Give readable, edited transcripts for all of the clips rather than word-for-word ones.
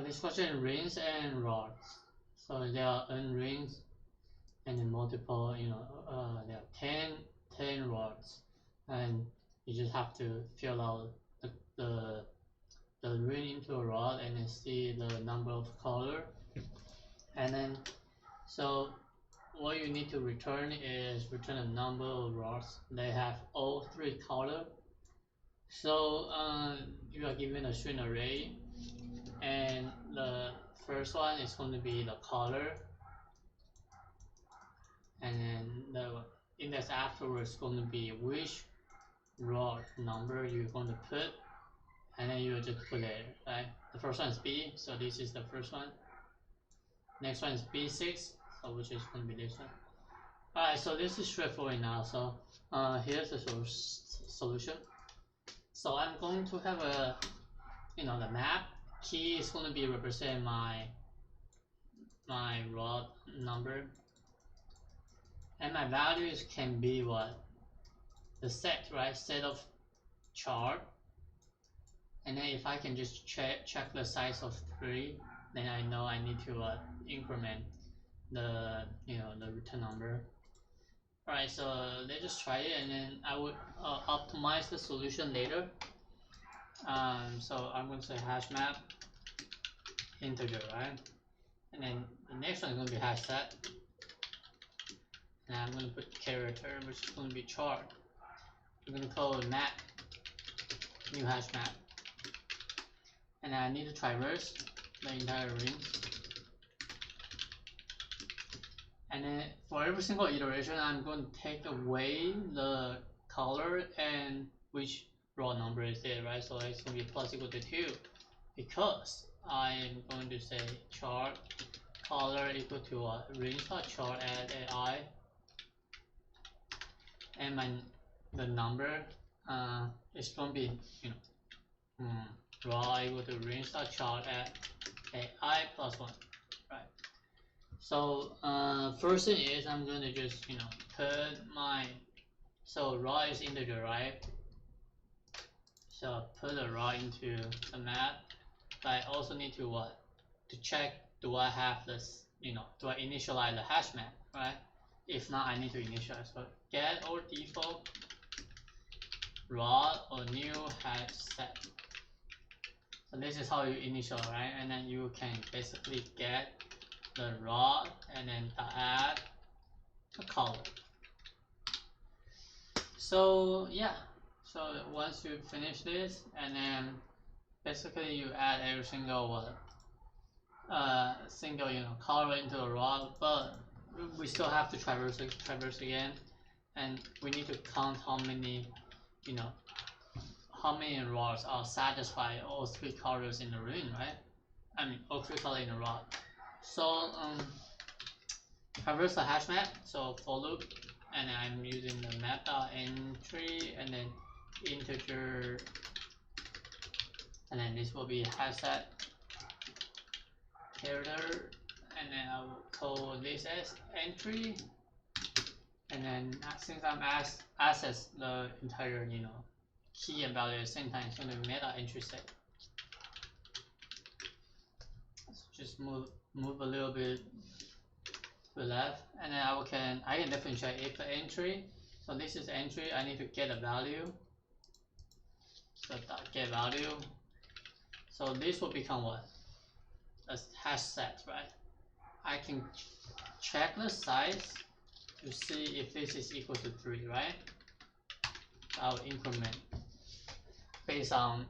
This question rings and rods. So there are n rings and then multiple, there are 10 rods, and you just have to fill out the ring into a rod and then see the number of color, and then so what you need to return is return a number of rods. They have all 3 color. So you are given a string array, and the first one is going to be the color, and then the index afterwards is going to be which rod number you're going to put, and then you just put there, right? The first one is B, so this is the first one. Next one is B6, so which is going to be this one. Alright, so this is straightforward now. So here's the solution. So I'm going to have a, the map key is going to be represent my rod number, and my values can be what? The set, right? Set of chart. And then if I can just check the size of 3, then I know I need to increment the the return number. Alright, so let's just try it, and then I would optimize the solution later. So I'm going to say HashMap integer, right? And then the next one is going to be hash set, and I'm going to put character, which is going to be chart. I'm going to call it map, new hash map, and I need to traverse the entire ring. And then for every single iteration, I'm going to take away the color and which raw number is there, right? So it's going to be plus equal to 2, because I'm going to say chart color equal to ring.chart add AI, and the number is going to be raw equal to ring.chart add AI plus 1, right? So first thing is I'm going to just put my, so raw is integer, right? So put the raw into the map, but I also need to check, do I have this, do I initialize the hash map, right? If not, I need to initialize. So get or default raw or new hash set. So this is how you initial, right? And then you can basically get the raw and then add a color. So yeah, so once you finish this, and then basically you add every single color into the raw, but we still have to traverse again, and we need to count how many rods are satisfy all 3 colors in the ring, right? I mean all 3 colors in the rod. So traverse the hash map, so for loop, and I'm using the map.entry and then integer, and then this will be hash set character, and then I will call this as entry, and then since I'm access the entire key and value at the same time, it's going to be meta entry set. Let's just move a little bit to the left, and then I can definitely check if the entry, so this is entry, I need to get a value, so get value, so this will become what? A hash set, right? I can check the size to see if this is equal to 3, right? I'll increment based on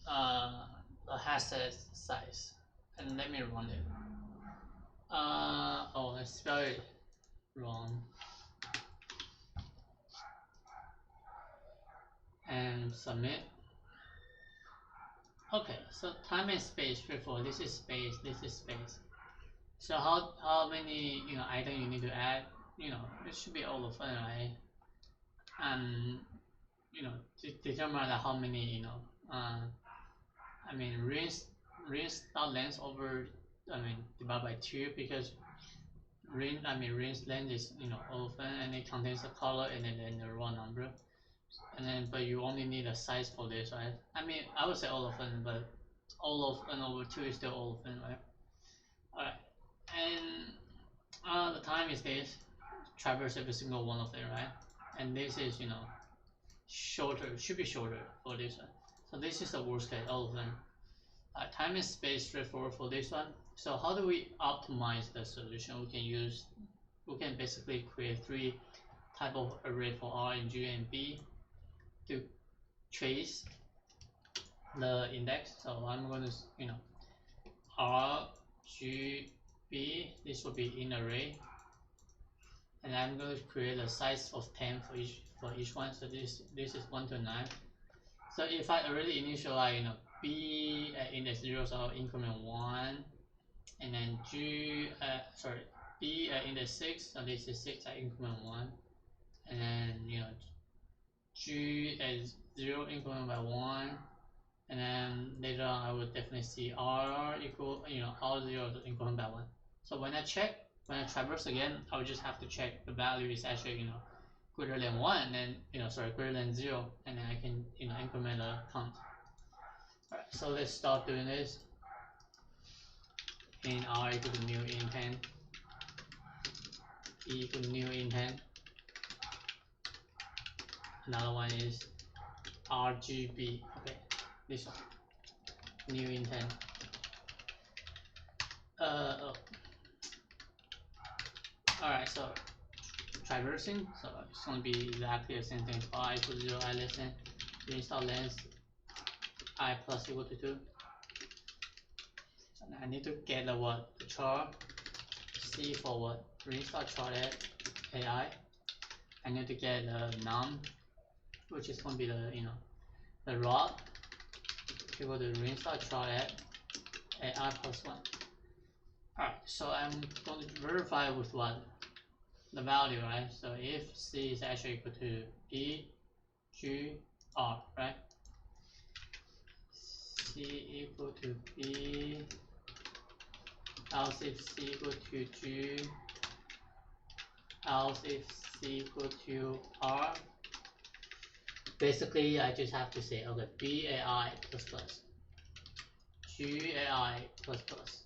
the hash set size, and let me run it. Oh, I spelled it wrong. And submit. Okay, so time and space, straightforward. This is space, this is space. So how many items you need to add? It should be all of them, right? And determine how many I mean rings length over divided by 2, because rings length is all of them, and it contains the color and then the raw number, and then but you only need a size for this, right? I mean I would say all of them, but all of n over 2 is still all of n, right? Alright, and the time is this, traverse every single one of them, right? And this is, you know, shorter, should be shorter for this one. So this is the worst case, all of them. Time and space straightforward for this one. So how do we optimize the solution? We can basically create 3 type of array for R and G and B to trace the index. So I'm going to, you know, R, G, B, this will be in array, and I'm going to create a size of 10 for each one. So this is 1 to 9. So if I already initialize, you know, B at index 0, so increment 1, and then B at index 6, so this is 6 at increment 1, and then, you know, G at 0 increment by 1, and then later on I will definitely see R equal, you know, R0 increment by 1. So when I traverse again, I will just have to check the value is actually, you know, greater than 1, and, you know, sorry, greater than 0, and then I can, you know, increment a count. Alright, so let's start doing this. In R equal to new in 10, E equal to new in 10. Another one is RGB, okay, this one, new in 10. Alright, so traversing, so it's going to be exactly the same thing. I equal to 0, I less than, reinstall length, I plus equal to 2. So now I need to get the what? The char, C for what? Reinstall chart at AI. I need to get the num, which is going to be the, you know, the rod, equal to reinstall chart at AI plus 1. Alright, so I'm going to verify with what? The value, right? So if C is actually equal to B, G, R, right? C equal to B, else if C equal to G, else if C equal to R. Basically, I just have to say, okay, BAI plus plus, GAI plus plus.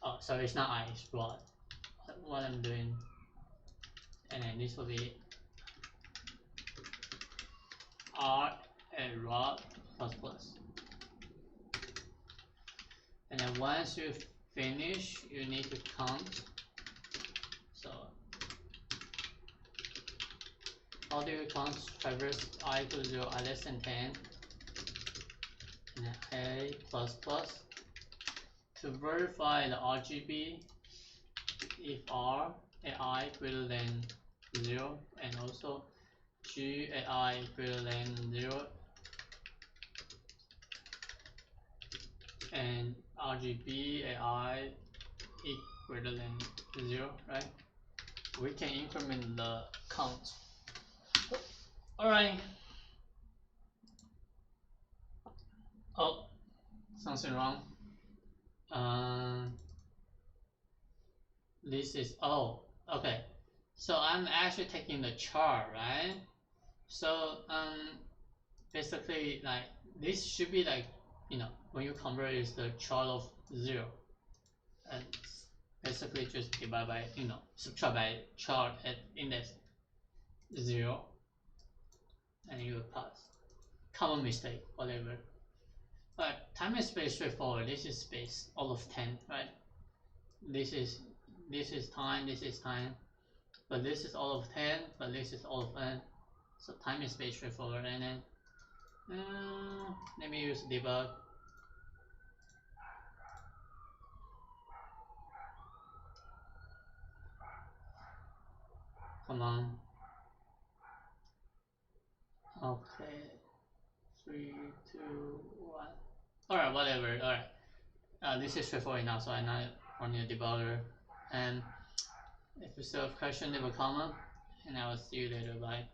Oh, sorry, it's not I, it's rod. What I'm doing, and then this will be R and rod plus plus. And then once you finish, you need to count. So how do you count? Traverse I equal to 0, I less than 10, and then A plus plus. To verify the RGB, if R AI greater than 0, and also G AI greater than 0, and RGB AI greater than 0, right? We can increment the count. Alright. Oh, something wrong. This is, oh, okay. So I'm actually taking the chart, right? So basically, like, this should be like, you know, when you convert, is the chart of 0, and basically just divide by, you know, subtract by chart at index 0, and you will pass. Common mistake, whatever. But time and space straightforward. This is space, all of 10, right? This is time, this is time, but this is all of 10, but this is all of n. So time and space straightforward, and then let me use debug. Come on. Okay. 3, 2, 1. Alright, whatever. Alright. This is straightforward enough, so I'm not running a debugger. And if you still have questions, leave a comment, and I will see you later. Bye.